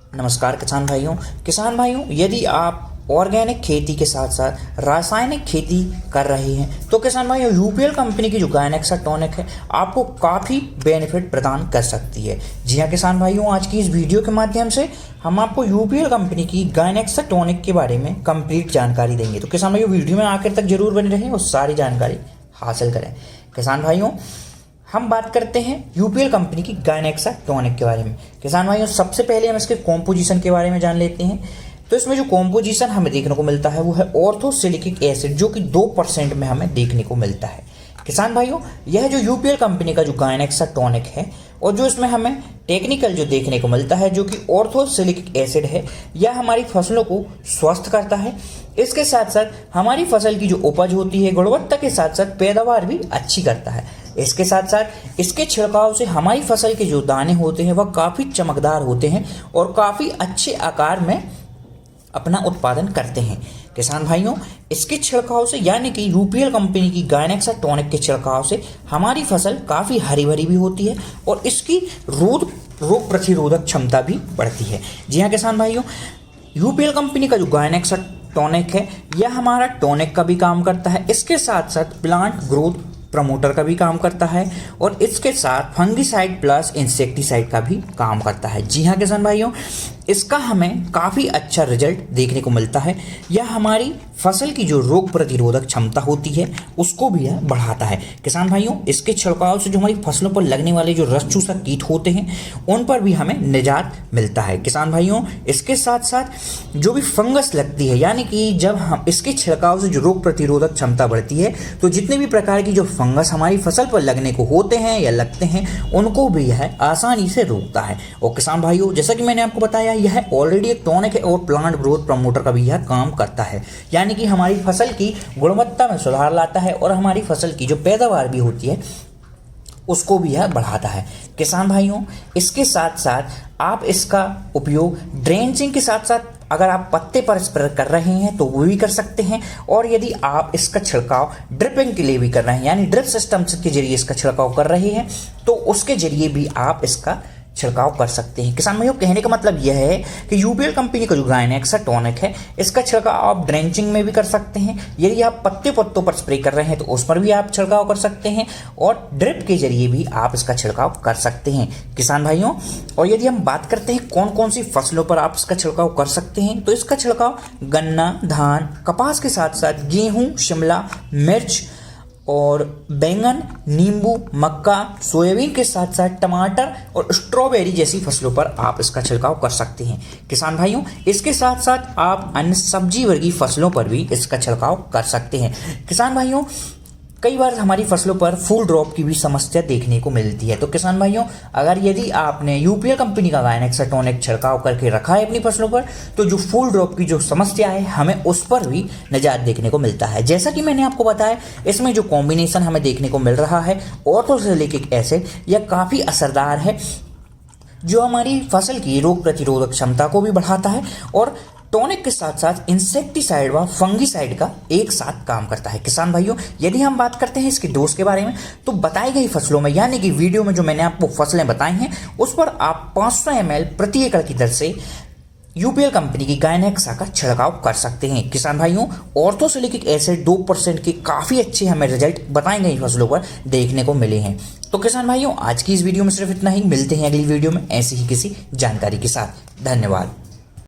नमस्कार किसान भाइयों, यदि आप ऑर्गेनिक खेती के साथ साथ रासायनिक खेती कर रहे हैं तो किसान भाइयों यूपीएल कंपनी की जो गायनेक्सा टॉनिक है आपको काफ़ी बेनिफिट प्रदान कर सकती है। जी हाँ किसान भाइयों, आज की इस वीडियो के माध्यम से हम आपको यूपीएल कंपनी की गायनेक्सा टॉनिक के बारे में कंप्लीट जानकारी देंगे। तो किसान भाइयों वीडियो में आखिर तक जरूर बने रहें और सारी जानकारी हासिल करें। किसान भाइयों, हम बात करते हैं यूपीएल कंपनी की गायनेक्सा टॉनिक के बारे में। किसान भाइयों, सबसे पहले हम इसके कॉम्पोजिशन के बारे में जान लेते हैं। तो इसमें जो कॉम्पोजिशन हमें देखने को मिलता है वो है ऑर्थोसिलिकिक एसिड, जो कि 2% में हमें देखने को मिलता है। किसान भाइयों, यह जो यूपीएल कंपनी का जो गायनेक्सा टॉनिक है और जो इसमें हमें टेक्निकल जो देखने को मिलता है जो कि ऑर्थोसिलिकिक एसिड है, यह हमारी फसलों को स्वस्थ करता है। इसके साथ साथ हमारी फसल की जो उपज होती है गुणवत्ता के साथ साथ पैदावार भी अच्छी करता है। इसके साथ साथ इसके छिड़काव से हमारी फसल के जो दाने होते हैं वह काफ़ी चमकदार होते हैं और काफ़ी अच्छे आकार में अपना उत्पादन करते हैं। किसान भाइयों, इसके छिड़काव से यानी कि यूपीएल कंपनी की गायनेक्सा टॉनिक के छिड़काव से हमारी फसल काफ़ी हरी भरी भी होती है और इसकी रोग प्रतिरोधक क्षमता भी बढ़ती है। जी हाँ किसान भाइयों, यूपीएल कंपनी का जो गायनेक्सा टॉनिक है यह हमारा टॉनिक का भी काम करता है, इसके साथ साथ प्लांट ग्रोथ प्रमोटर का भी काम करता है और इसके साथ फंगिसाइड प्लस इंसेक्टिसाइड का भी काम करता है। जी हाँ किसान भाइयों, इसका हमें काफ़ी अच्छा रिजल्ट देखने को मिलता है। यह हमारी फसल की जो रोग प्रतिरोधक क्षमता होती है उसको भी यह बढ़ाता है। किसान भाइयों, इसके छिड़काव से जो हमारी फसलों पर लगने वाले जो रस चूसक कीट होते हैं उन पर भी हमें निजात मिलता है। किसान भाइयों, इसके साथ साथ जो भी फंगस लगती है यानी कि जब हम इसके छिड़काव से जो रोग प्रतिरोधक क्षमता बढ़ती है तो जितने भी प्रकार की जो फंगस हमारी फसल पर लगने को होते हैं या लगते हैं उनको भी यह आसानी से रोकता है। और किसान भाइयों, जैसा कि मैंने आपको बताया यह ऑलरेडी एक टॉनिक है और प्लांट ग्रोथ प्रमोटर का भी यह काम करता है, यानी कि हमारी फसल की गुणवत्ता में सुधार लाता है और हमारी फसल की जो पैदावार भी होती है उसको भी यह बढ़ाता है। किसान भाइयों, इसके साथ साथ आप इसका उपयोग ड्रेंचिंग के साथ साथ अगर आप पत्ते पर स्प्रे कर रहे हैं तो वो भी कर सकते हैं, और यदि आप इसका छिड़काव ड्रिपिंग के लिए भी कर रहे हैं यानी ड्रिप सिस्टम के जरिए इसका छिड़काव कर रहे हैं तो उसके जरिए भी आप इसका छिड़काव कर सकते हैं। किसान भाइयों, कहने का मतलब यह है कि यूपीएल कंपनी का जो गायनेक्सा टॉनिक है इसका छिड़काव आप ड्रेंचिंग में भी कर सकते हैं, यदि आप पत्तों पर स्प्रे कर रहे हैं तो उस पर भी आप छिड़काव कर सकते हैं और ड्रिप के जरिए भी आप इसका छिड़काव कर सकते हैं। किसान भाइयों, और यदि हम बात करते हैं कौन कौन सी फसलों पर आप इसका छिड़काव कर सकते हैं तो इसका छिड़काव गन्ना, धान, कपास के साथ साथ गेहूँ, शिमला मिर्च और बैंगन, नींबू, मक्का, सोयाबीन के साथ साथ टमाटर और स्ट्रॉबेरी जैसी फसलों पर आप इसका छिड़काव कर सकते हैं। किसान भाइयों, इसके साथ साथ आप अन्य सब्जी वर्गीय फसलों पर भी इसका छिड़काव कर सकते हैं। किसान भाइयों, कई बार हमारी फसलों पर फूल ड्रॉप की भी समस्या देखने को मिलती है। तो किसान भाइयों, अगर यदि आपने यूपीएल कंपनी का गायनेक्सा टॉनिक छिड़काव करके रखा है अपनी फसलों पर तो जो फूल ड्रॉप की जो समस्या है हमें उस पर भी निजात देखने को मिलता है। जैसा कि मैंने आपको बताया, इसमें जो कॉम्बिनेशन हमें देखने को मिल रहा है ऑर्थोसिलिकिक एसिड, यह काफ़ी असरदार है जो हमारी फसल की रोग प्रतिरोधक क्षमता को भी बढ़ाता है और टॉनिक के साथ साथ इंसेक्टिसाइड व फंगिसाइड का एक साथ काम करता है। किसान भाइयों, यदि हम बात करते हैं इसकी डोज के बारे में तो बताई गई फसलों में यानी कि वीडियो में जो मैंने आपको फसलें बताई हैं उस पर आप 500 ml प्रति एकड़ की दर से यूपीएल कंपनी की गायनेक्सा का छिड़काव कर सकते हैं। किसान भाइयों, ऑर्थोसिलिकिक एसिड 2% के काफ़ी अच्छे हमें रिजल्ट बताई गई फसलों पर देखने को मिले हैं। तो किसान भाइयों, आज की इस वीडियो में सिर्फ इतना ही। मिलते हैं अगली वीडियो में ऐसी ही किसी जानकारी के साथ। धन्यवाद।